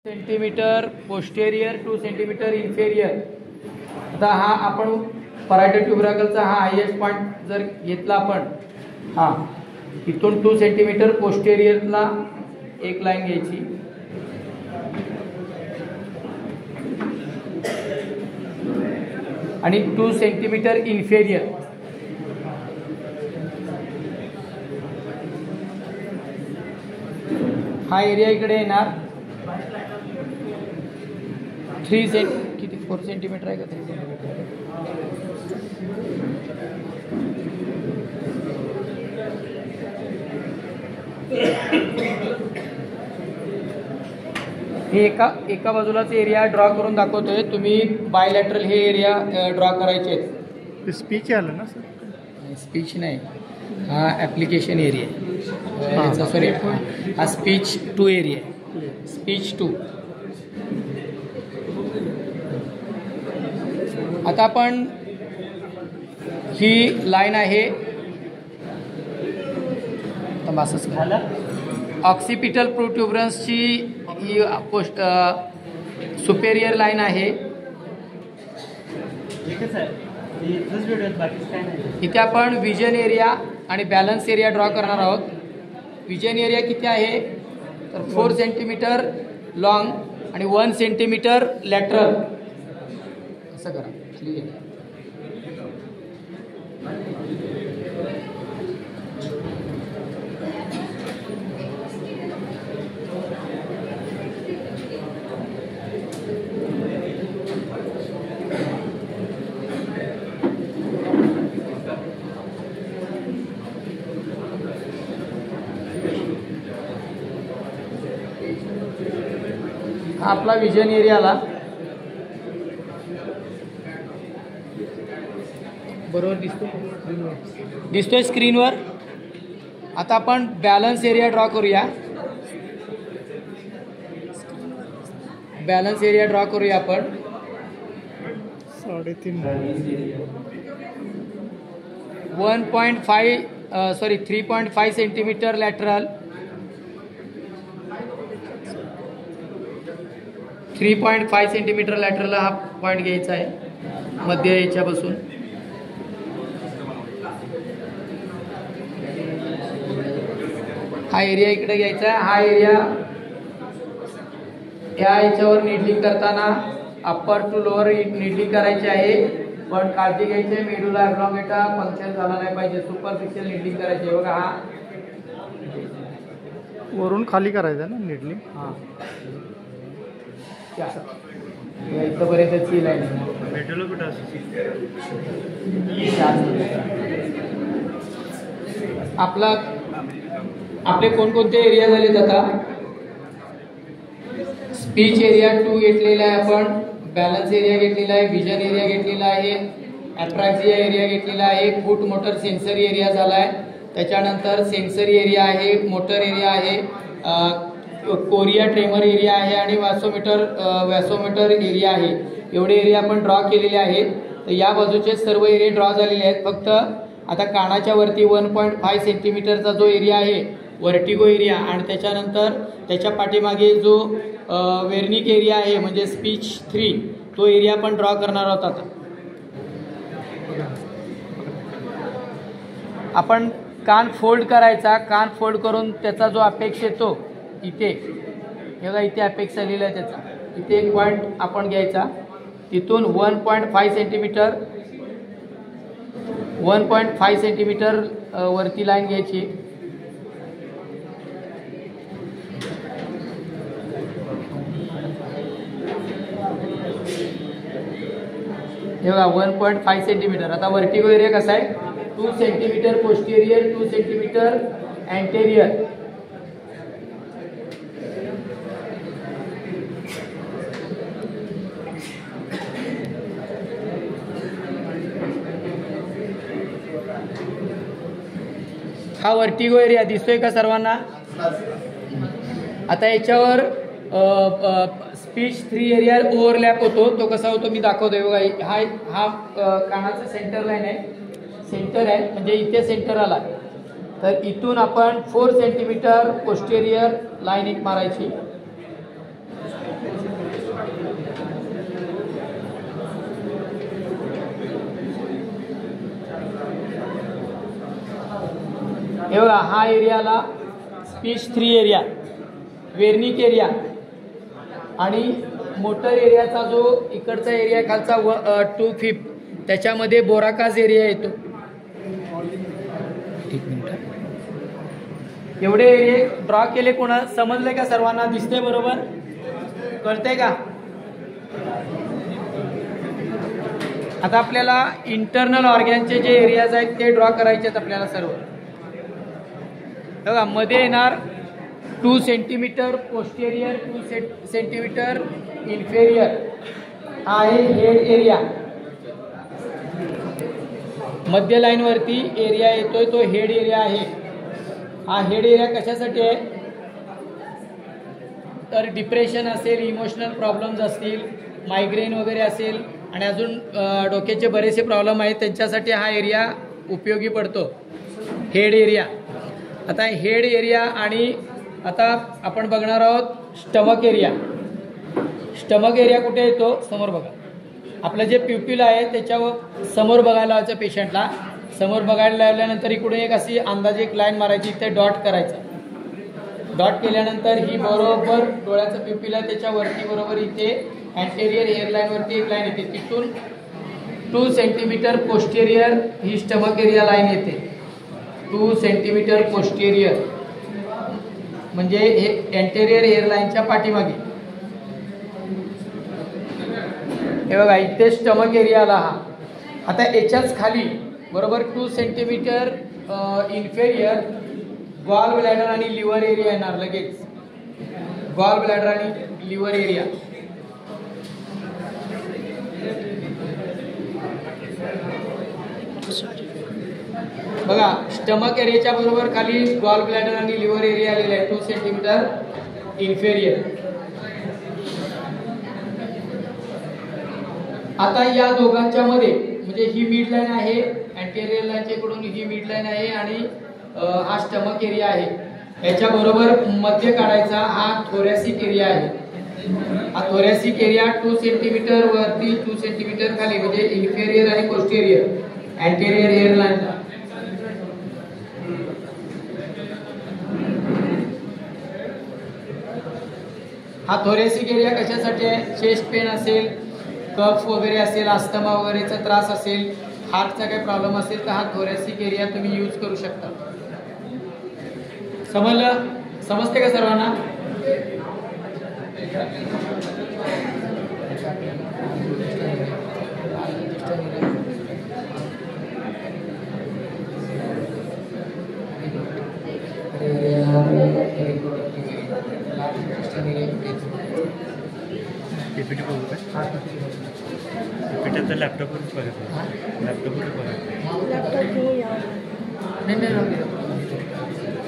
Centimetre posterior 2 centimetre inferior. आता हा आपण परायटर ट्युबरकलचा हा हायेस्ट पॉईंट जर घेतला आपण, हा इथून 2 सेंटीमीटर पोस्टेरियरला एक लाईन घ्यायची, आणि 2 सेंटीमीटर इन्फेरियर हा एरिया इकडे येणार। 4 सेंटीमीटर आहे का 3 सेंटीमीटर? हे एका बाजूलाच एरिया ड्रॉ करून दाखवतोय। तुम्ही बायलॅटरल हे एरिया ड्रॉ करायचे आहेत। स्पीच आलं ना सर? स्पीच नाही, हा ॲप्लिकेशन एरिया, सॉरी हा स्पीच 2 एरिया, स्पीच 2। आता आपण ही लाईन आहे ऑक्सिपिटल प्रोट्युबरन्सची ही सुपेरियर लाईन आहे। इथे आपण विजन एरिया आणि बॅलन्स एरिया ड्रॉ करणार आहोत। विजन एरिया किती आहे तर 4 सेंटीमीटर लॉंग आणि 1 सेंटीमीटर लॅटरल, असं करा क्लिअर। हा आपला विजन एरियाला बरोबर दिसतोय स्क्रीनवर। आता आपण बॅलन्स एरिया ड्रॉ करूया। बॅलन्स एरिया ड्रॉ करूया आपण 3.5 सेंटीमीटर लॅटरल, 3.5 सेंटीमीटर लॅटरलला हा पॉईंट घ्यायचा आहे मध्य याच्यापासून। हा एरिया इकडे घ्यायचा आहे। हा एरिया या याच्यावर नीडलिंग करताना अप्पर टू लोअर नीडलिंग करायची आहे, पण काळजी घ्यायची आहे मेडुला ऑब्लॉंगेटा पंक्चर झाला नाही पाहिजे। सुपरफिशियल नीडलिंग करायची आहे बघा, हा वरून खाली करायचं ना नीडलिंग। हां इथपर्यंतची लाईन आपले कोणकोणते एरिया झालेत आता? स्पीच एरिया 2 घेतलेला आहे आपण, बॅलन्स एरिया घेतलेला आहे, विजन एरिया घेतलेला आहे, ॲट्रॅक्झिया एरिया घेतलेला आहे, फूट मोटर सेन्सरी एरिया झाला आहे, त्याच्यानंतर सेन्सरी एरिया आहे, मोटर एरिया आहे, कोरिया ट्रेमर एरिया आहे आणि वॅसोमीटर एरिया आहे। एवढे एरिया आपण ड्रॉ केलेले आहेत। तर या बाजूचे सर्व एरिया ड्रॉ झालेले आहेत। फक्त आता कानाच्या वरती 1.5 सेंटीमीटरचा जो एरिया आहे वर्टिगो एरिया, आणि त्याच्यानंतर त्याच्या पाठीमागे जो वेर्निक एरिया आहे म्हणजे स्पीच 3, तो एरिया आपण ड्रॉ करणार आहोत। आता आपण कान फोल्ड करायचा, कान फोल्ड करून त्याचा जो अपेक्स येतो इथे, बघा इथे अपेक्स आलेला आहे त्याचा, इथे एक पॉईंट आपण घ्यायचा, तिथून 1.5 सेंटीमीटर वरती लाईन घ्यायची, हे बघा 1.5 सेंटीमीटर। आता वर्टिगो एरिया कसा आहे 2 सेंटीमीटर पोस्टेरियर 2 सेंटीमीटर अँटेरियर। हा वर्टिगो एरिया दिसतोय का सर्वांना? आता याच्यावर स्पीच 3 एरिया ओव्हरलॅप होतो, तो कसा होतो मी दाखवतोय बघा। हा कानाचं सेंटर लाईन आहे, सेंटर आहे म्हणजे इथे सेंटर आला, तर इथून आपण 4 सेंटीमीटर पोस्टेरियर लाईन एक मारायची, हे बघा, हा एरियाला स्पीच 3 एरिया, वेर्निक एरिया आणि मोटर एरियाचा जो इकडचा एरिया खालचा 2/5 त्याच्यामध्ये बोराकास एरिया येतो. एक मिनिट, एवढे एरिया ड्रॉ केले. कोणा समजले का? सर्वांना दिसते बरोबर? कळतंय का? आता आपल्याला इंटरनल ऑर्गॅनचे जे एरियाज आहेत ते ड्रॉ करायचे आहेत आपल्याला सर्व. बघा, मध्ये येणार 2 सेंटीमीटर पोस्टेरियर, 2 सेंटीमीटर इन्फेरियर. हा आहे हेड एरिया. मध्य लाईन वरती एरिया येतोय तो हेड एरिया आहे. हा हेड एरिया कशासाठी आहे? तर डिप्रेशन असेल, इमोशनल प्रॉब्लेम्स असतील, मायग्रेन वगैरे असेल आणि अजून डोक्याचे बरेचसे प्रॉब्लेम आहेत त्यांच्यासाठी हा एरिया उपयोगी पडतो, हेड एरिया. आता हेड एरिया आणि आता आपण बघणार आहोत स्टमक एरिया. स्टमक एरिया कुठे येतो? समोर बघा, आपलं जे प्युपिल आहे त्याच्यावर समोर बघायला लावायचं पेशंटला. समोर बघायला लावल्यानंतर इकडे एक अशी अंदाजे एक लाईन मारायची, इथे डॉट करायचं. डॉट केल्यानंतर ही बरोबर डोळ्याचं प्युपिल आहे त्याच्यावरती बरोबर इथे अँटेरियर हेअरलाईनवरती एक लाईन येते. तिथून 2 सेंटीमीटर पोस्टेरियर ही स्टमक एरिया लाईन येते. 2 सेंटीमीटर पोस्टेरियर म्हणजे हे अँटेरियर हेअरलाईनच्या पाठीमागे. हे बघा, इथे स्टमक एरिया आला हा. आता याच्याच खाली बरोबर 2 सेंटीमीटर इन्फेरियर गॉल ब्लॅडर आणि लिव्हर एरिया येणार लगेच. गॉल ब्लॅडर आणि लिव्हर एरिया. बघा, स्टमक एरियाच्या बरोबर खाली गॉल ब्लॅडर आणि लिव्हर एरिया आलेला आहे 2 सेंटीमीटर इन्फेरियर. आता या दोघांच्या मध्ये म्हणजे ही मिड लाईन आहे, अँटेरियर लाईनच्या इकडून ही मिड लाईन आहे आणि हा स्टमक एरिया आहे. याच्या बरोबर मध्य काढायचा हा थोरॅसिक एरिया आहे. हा थोरॅसिक एरिया 2 सेंटीमीटर वरती 2 सेंटीमीटर खाली म्हणजे इन्फेरियर आणि पोस्टेरियर अँटेरियर हेअर लाईनला. हा थोरॅसिक एरिया कशासाठी आहे? चेस्ट पेन असेल, कफ वगैरे असेल, अस्थमा वगैरेचा त्रास असेल, हार्टचा काही प्रॉब्लेम असेल तर हा थोरॅसिक एरिया तुम्ही यूज करू शकता. समजलं? समजते का सर्वांना? पीपीटी बघू का? पीपीटी आता लॅपटॉपवरच बघायचं. लॅपटॉपवर बघायचं. नाही